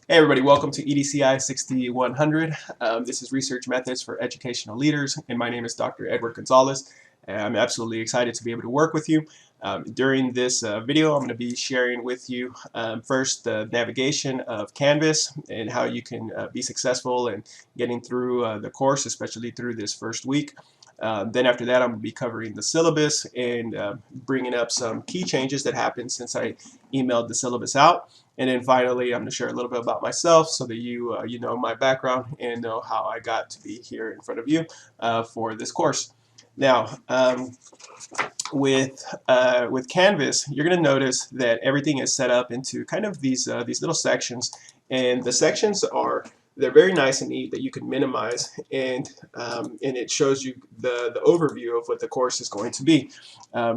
Hey everybody, welcome to EDCI 6100. This is Research Methods for Educational Leaders, and my name is Dr. Edward Gonzalez. And I'm absolutely excited to be able to work with you. During this video, I'm going to be sharing with you first the navigation of Canvas and how you can be successful in getting through the course, especially through this first week. Then after that, I'm going to be covering the syllabus and bringing up some key changes that happened since I emailed the syllabus out. And then finally, I'm going to share a little bit about myself so that you know my background and know how I got to be here in front of you for this course. Now, with Canvas, you're going to notice that everything is set up into kind of these little sections, and the sections they're very nice and neat that you can minimize, and it shows you the overview of what the course is going to be.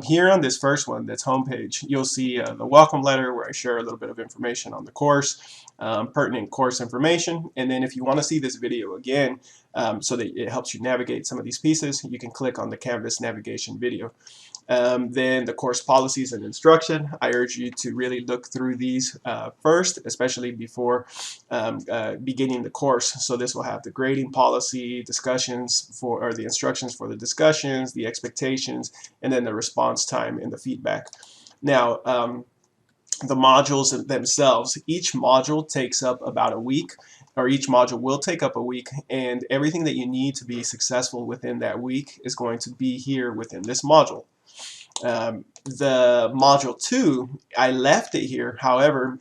Here on this first one, that's homepage, you'll see the welcome letter where I share a little bit of information on the course, pertinent course information, and then if you want to see this video again, so that it helps you navigate some of these pieces, you can click on the Canvas navigation video. Then the course policies and instruction. I urge you to really look through these first, especially before beginning the course. So this will have the grading policy, discussions or the instructions for the discussions, the expectations, and then the response time and the feedback. Now, the modules themselves, each module takes up about a week, or each module will take up a week, and everything that you need to be successful within that week is going to be here within this module. The module 2, I left it here. However,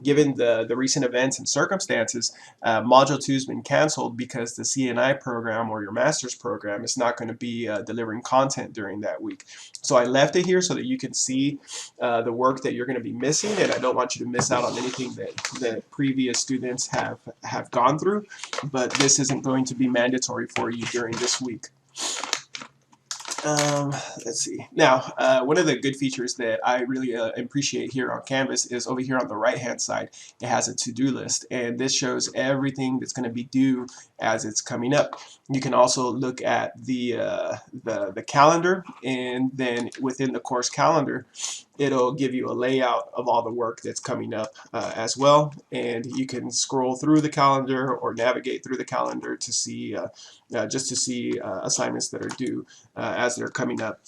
given the recent events and circumstances, module 2 has been canceled because the CNI program or your master's program is not going to be delivering content during that week. So I left it here so that you can see the work that you're going to be missing, and I don't want you to miss out on anything that previous students have gone through, but this isn't going to be mandatory for you during this week. Let's see. Now, one of the good features that I really appreciate here on Canvas is over here on the right-hand side, it has a to-do list, and this shows everything that's going to be due as it's coming up. You can also look at the calendar, and then within the course calendar, it'll give you a layout of all the work that's coming up as well, and you can scroll through the calendar or navigate through the calendar to see just to see assignments that are due as they're coming up.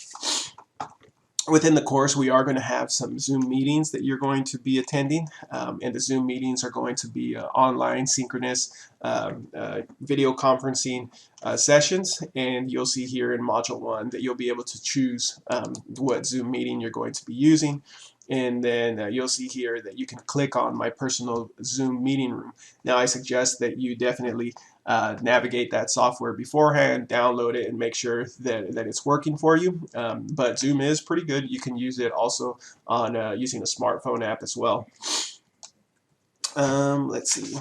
Within the course, we are going to have some Zoom meetings that you're going to be attending, and the Zoom meetings are going to be online, synchronous video conferencing sessions, and you'll see here in Module 1 that you'll be able to choose what Zoom meeting you're going to be using. And then you'll see here that you can click on my personal Zoom meeting room. Now I suggest that you definitely navigate that software beforehand, download it, and make sure that it's working for you. But Zoom is pretty good. You can use it also on using a smartphone app as well. Let's see.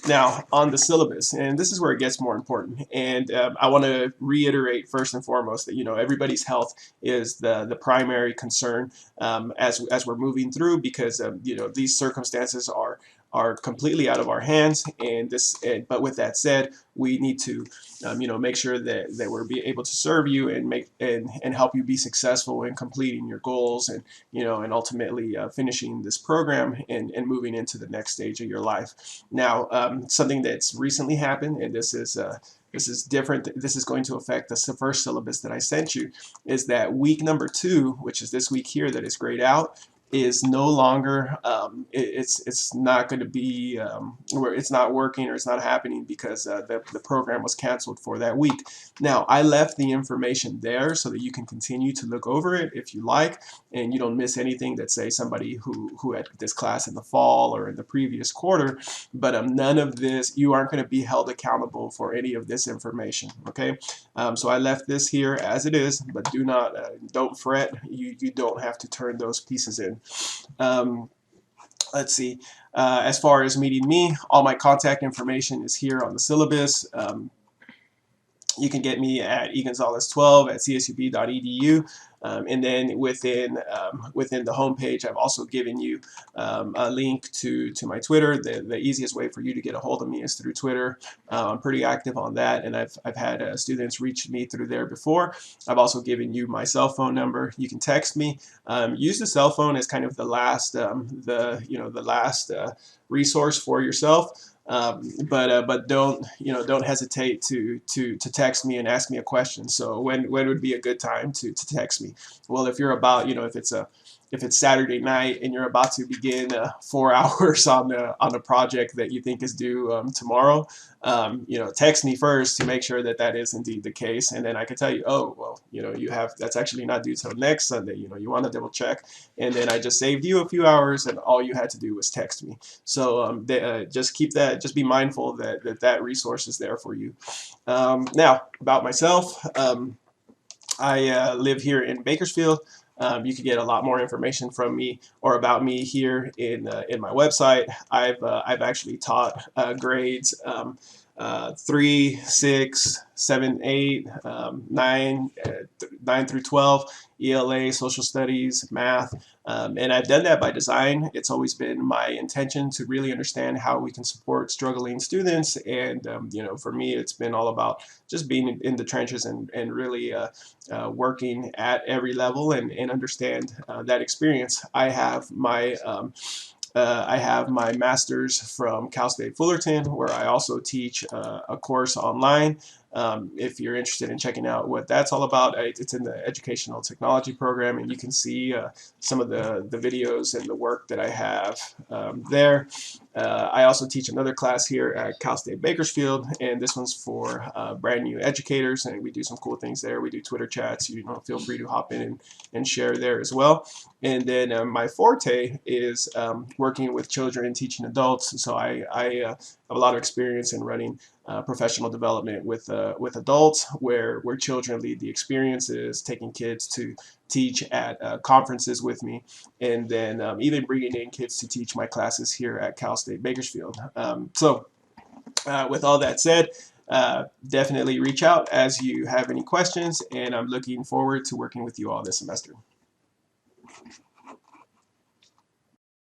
Now, on the syllabus, and this is where it gets more important, and I want to reiterate first and foremost that everybody's health is the primary concern as we're moving through, because these circumstances are completely out of our hands, but with that said, we need to make sure that we're able to serve you and help you be successful in completing your goals, and and ultimately finishing this program and moving into the next stage of your life. Now, something that's recently happened, and this is different. This is going to affect the first syllabus that I sent you, is that week number 2, which is this week here that is grayed out, is no longer it's not going to be where it's not working or it's not happening because the program was canceled for that week. Now, I left the information there so that you can continue to look over it if you like, and you don't miss anything that, say, somebody who had this class in the fall or in the previous quarter. But none of this, you aren't going to be held accountable for any of this information. Okay, so I left this here as it is, but don't fret. You don't have to turn those pieces in. Let's see. As far as meeting me, all my contact information is here on the syllabus. You can get me at egonzalez12 at csub.edu. And then within the homepage, I've also given you a link to my Twitter. The easiest way for you to get a hold of me is through Twitter. I'm pretty active on that, and I've had students reach me through there before. I've also given you my cell phone number. You can text me. Use the cell phone as kind of the last resource for yourself. But don't hesitate to text me and ask me a question. So when would be a good time to text me? Well, if you're about, if it's Saturday night and you're about to begin 4 hours on a project that you think is due tomorrow, text me first to make sure that that is indeed the case, and then I can tell you, oh well, that's actually not due till next Sunday. You want to double check, and then I just saved you a few hours, and all you had to do was text me. So just keep that, just be mindful that resource is there for you. Now about myself. I live here in Bakersfield. You can get a lot more information from me or about me here in my website. I've actually taught grades 3, 6, 7, 8, 9 through 12, ELA, social studies, math, and I've done that by design. It's always been my intention to really understand how we can support struggling students, and for me, it's been all about just being in the trenches and really working at every level and understand that experience. I have my master's from Cal State Fullerton, where I also teach a course online. If you're interested in checking out what that's all about, it's in the educational technology program, and you can see some of the videos and the work that I have there. I also teach another class here at Cal State Bakersfield, and this one's for brand new educators, and we do some cool things there. We do Twitter chats. Feel free to hop in and share there as well. And then my forte is working with children and teaching adults. So I have a lot of experience in running professional development with adults, where children lead the experiences, taking kids to teach at conferences with me, and then even bringing in kids to teach my classes here at Cal State Bakersfield. With all that said, definitely reach out as you have any questions, and I'm looking forward to working with you all this semester.